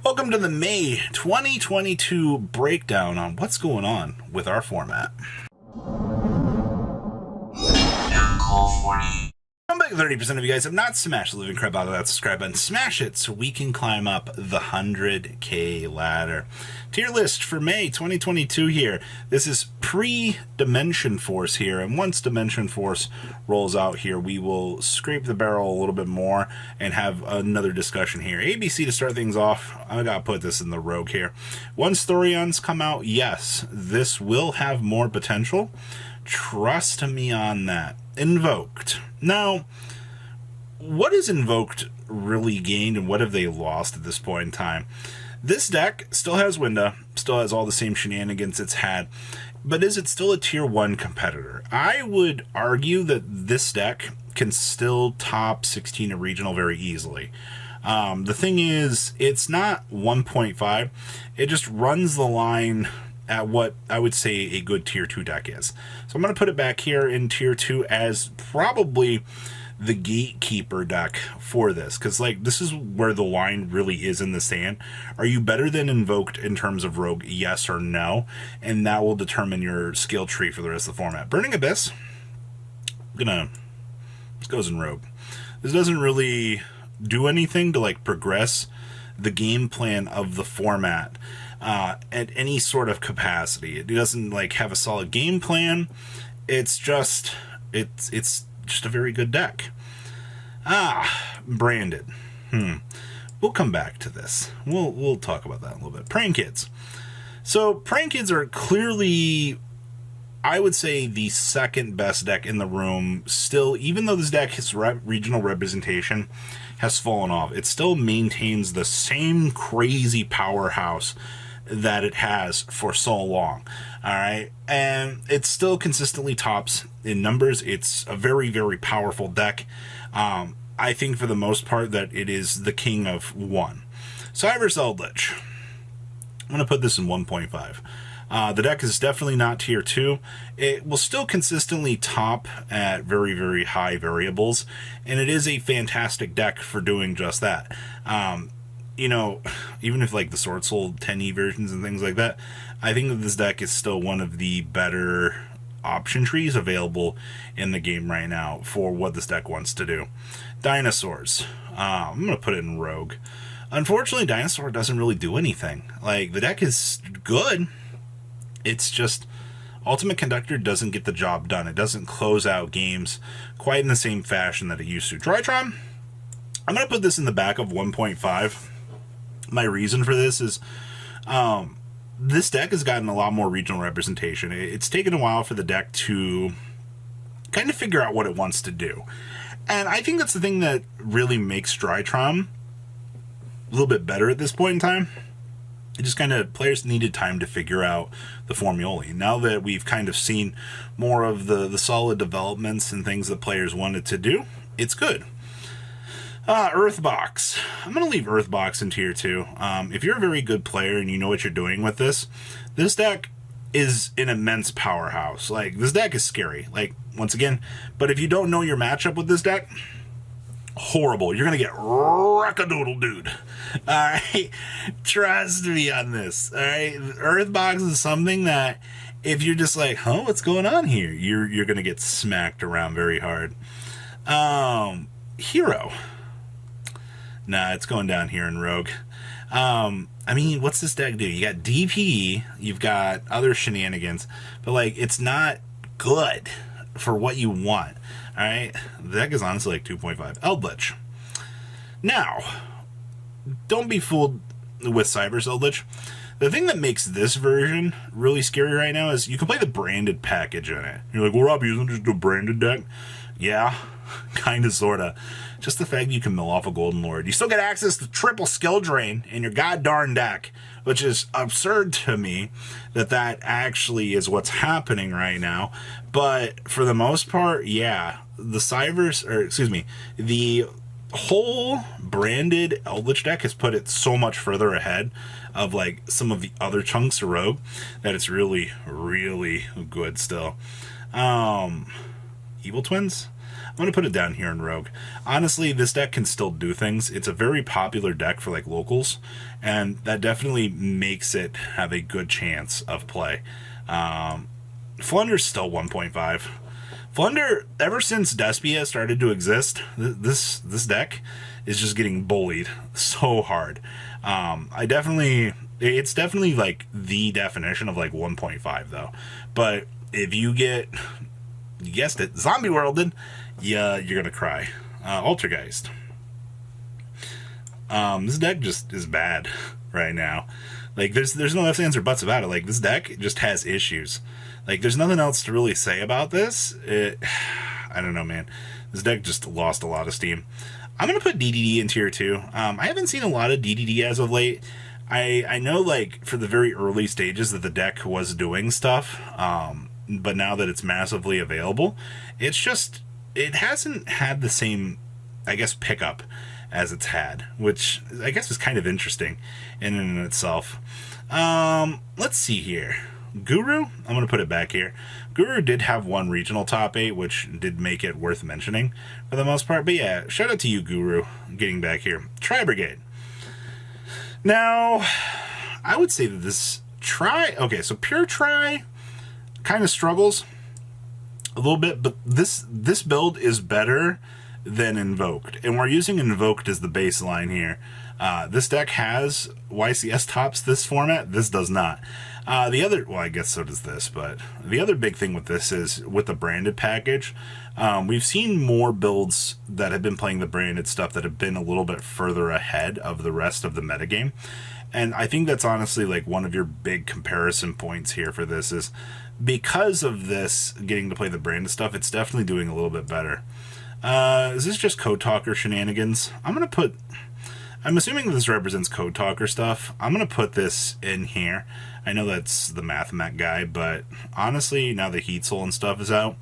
Welcome to the May 2022 breakdown on what's going on with our format. I'm back. 30% of you guys have not smashed the living crap out of that subscribe button. Smash it so we can climb up the 100K ladder. Tier list for May 2022 here. This is pre-Dimension Force here, and once Dimension Force rolls out here, we will scrape the barrel a little bit more and have another discussion here. ABC to start things off. I gotta put this in the rogue here. Once Thorions come out, yes, this will have more potential. Trust me on that. Invoked. Now, what has Invoked really gained and what have they lost at this point in time? This deck still has Winda, still has all the same shenanigans it's had, but is it still a tier 1 competitor? I would argue that this deck can still top 16 at regional very easily. The thing is, it's not 1.5, it just runs the line at what I would say a good tier 2 deck is. So I'm going to put it back here in tier 2 as probably the gatekeeper deck for this, because like this is where the line really is in the sand. Are you better than Invoked in terms of rogue, yes or no? And that will determine your skill tree for the rest of the format. Burning Abyss, this goes in rogue. This doesn't really do anything to like progress the game plan of the format at any sort of capacity. It doesn't like have a solid game plan. It's just a very good deck. Branded. We'll come back to this. We'll talk about that in a little bit. Praying Kids. So Praying Kids are clearly, I would say, the second best deck in the room. Still, even though this deck, its regional representation has fallen off, it still maintains the same crazy powerhouse that it has for so long. All right, and it still consistently tops in numbers. It's a very, very powerful deck. I think for the most part that it is the king of one. Cyber's Eldritch. I'm going to put this in 1.5. The deck is definitely not tier 2. It will still consistently top at very, very high variables, and it is a fantastic deck for doing just that. You know, even if like the Swordsoul 10E versions and things like that, I think that this deck is still one of the better option trees available in the game right now for what this deck wants to do. Dinosaurs. I'm going to put it in rogue. Unfortunately, Dinosaur doesn't really do anything. Like, the deck is good. It's just Ultimate Conductor doesn't get the job done. It doesn't close out games quite in the same fashion that it used to. Drytron. I'm going to put this in the back of 1.5. My reason for this is this deck has gotten a lot more regional representation. It's taken a while for the deck to kind of figure out what it wants to do. And I think that's the thing that really makes Drytron a little bit better at this point in time. It just kind of, players needed time to figure out the formulae. Now that we've kind of seen more of the solid developments and things that players wanted to do, it's good. Earthbox. I'm going to leave Earthbox in tier 2. If you're a very good player and you know what you're doing with this deck is an immense powerhouse. Like, this deck is scary, like, once again, but if you don't know your matchup with this deck, horrible. You're going to get wreck-a-doodle dude. Alright? Trust me on this. Alright? Earthbox is something that if you're just like, huh, what's going on here? You're going to get smacked around very hard. Hero. Nah, it's going down here in rogue. I mean, what's this deck do? You got DP, you've got other shenanigans, but like, it's not good for what you want. Alright? The deck is honestly like 2.5. Eldritch. Now, don't be fooled with Cyber's Eldritch. The thing that makes this version really scary right now is you can play the branded package in it. You're like, well, Rob, isn't just a branded deck? Yeah, kind of, sort of. Just the fact you can mill off a Golden Lord. You still get access to triple skill drain in your god-darn deck, which is absurd to me that actually is what's happening right now. But for the most part, yeah, the whole branded Eldritch deck has put it so much further ahead of like some of the other chunks of rogue that it's really, really good still. Evil Twins. going to put it down here in Rogue. Honestly, this deck can still do things. It's a very popular deck for, like, locals, and that definitely makes it have a good chance of play. Flunder's still 1.5. Flunder, ever since Despia started to exist, this deck is just getting bullied so hard. It's definitely like the definition of like 1.5 though. But if you get, you guessed it, zombie worlded, yeah, you're gonna cry. Altergeist. This deck just is bad right now. Like there's no ifs, ands, or buts about it. Like this deck just has issues. Like there's nothing else to really say about this. I don't know, man. This deck just lost a lot of steam. I'm going to put DDD in tier 2. I haven't seen a lot of DDD as of late. I know, like, for the very early stages that the deck was doing stuff, but now that it's massively available, it's just, it hasn't had the same, I guess, pickup as it's had, which I guess is kind of interesting in and of itself. Let's see here. Guru, I'm going to put it back here. Guru did have one regional top 8, which did make it worth mentioning for the most part. But yeah, shout out to you, Guru, getting back here. Tri-Brigade. Now, I would say that this okay, so pure Tri kind of struggles a little bit, but this build is better than Invoked. And we're using Invoked as the baseline here. This deck has YCS tops this format. This does not. Well, I guess so does this, but the other big thing with this is with the branded package, we've seen more builds that have been playing the branded stuff that have been a little bit further ahead of the rest of the metagame. And I think that's honestly like one of your big comparison points here for this is because of this getting to play the branded stuff, it's definitely doing a little bit better. Is this just Code Talker shenanigans? I'm assuming this represents Code Talker stuff. I'm going to put this in here. I know that's the Mathmat guy, but honestly, now the Heat Soul and stuff is out,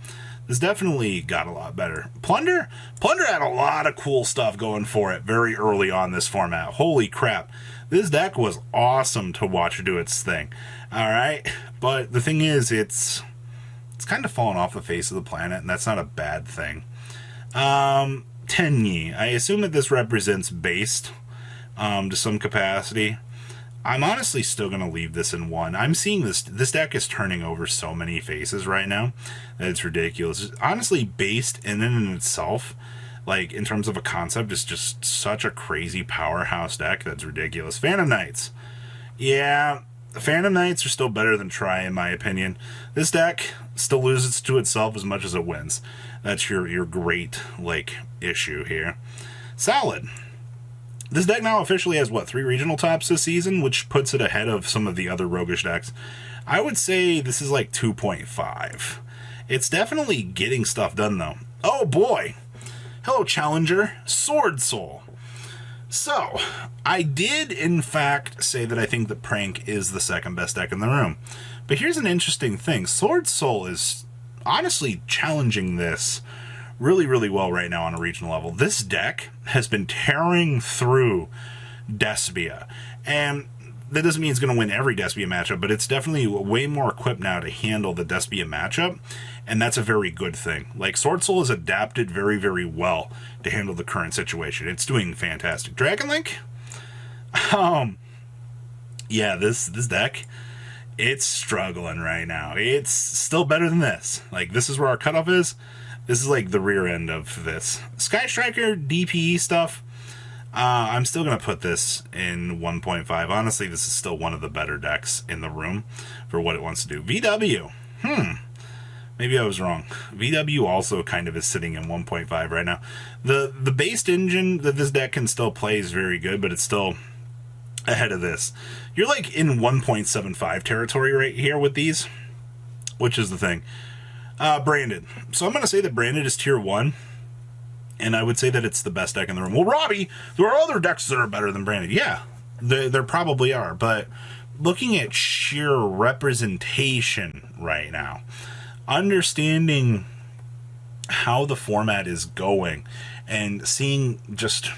this definitely got a lot better. Plunder had a lot of cool stuff going for it very early on this format. Holy crap. This deck was awesome to watch do its thing. Alright? But the thing is, it's kind of fallen off the face of the planet, and that's not a bad thing. Tenyi. I assume that this represents based to some capacity. I'm honestly still going to leave this in 1. I'm seeing this deck is turning over so many faces right now that it's ridiculous. Honestly, based in and in itself, like in terms of a concept, it's just such a crazy powerhouse deck that's ridiculous. Phantom Knights. Yeah, Phantom Knights are still better than Tri in my opinion. This deck still loses to itself as much as it wins. That's your great, like, issue here. Salad. This deck now officially has, 3 regional tops this season, which puts it ahead of some of the other roguish decks. I would say this is like 2.5. It's definitely getting stuff done, though. Oh, boy. Hello, Challenger. Swordsoul. So, I did, in fact, say that I think that Prank is the second best deck in the room. But here's an interesting thing. Swordsoul is honestly challenging this really, really well right now on a regional level. This deck has been tearing through Despia. And that doesn't mean it's going to win every Despia matchup, but it's definitely way more equipped now to handle the Despia matchup. And that's a very good thing. Like, Swordsoul has adapted very, very well to handle the current situation. It's doing fantastic. Dragon Link? Yeah, this deck, it's struggling right now. It's still better than this. Like, this is where our cutoff is. This is like the rear end of this. Sky Striker DPE stuff, I'm still going to put this in 1.5. Honestly, this is still one of the better decks in the room for what it wants to do. VW. Maybe I was wrong. VW also kind of is sitting in 1.5 right now. The based engine that this deck can still play is very good, but it's still ahead of this. You're like in 1.75 territory right here with these, which is the thing. Branded. So I'm going to say that Branded is tier 1, and I would say that it's the best deck in the room. Well, Robbie, there are other decks that are better than Branded. Yeah, there probably are, but looking at sheer representation right now, understanding how the format is going, and seeing just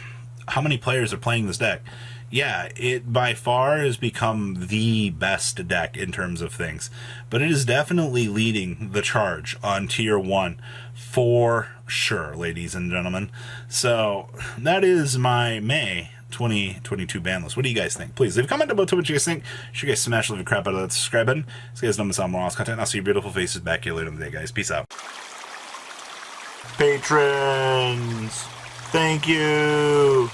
how many players are playing this deck, yeah, it by far has become the best deck in terms of things. But it is definitely leading the charge on tier 1 for sure, ladies and gentlemen. So that is my May 2022 ban list. What do you guys think? Please leave a comment about what you guys think. Sure, you guys smash the crap out of that subscribe button. So you guys know me some more else content. I'll see your beautiful faces back here later in the day, guys. Peace out. Patrons, thank you.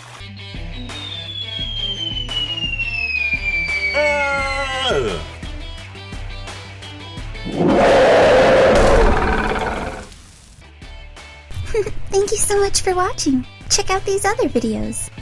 Thank you so much for watching. Check out these other videos.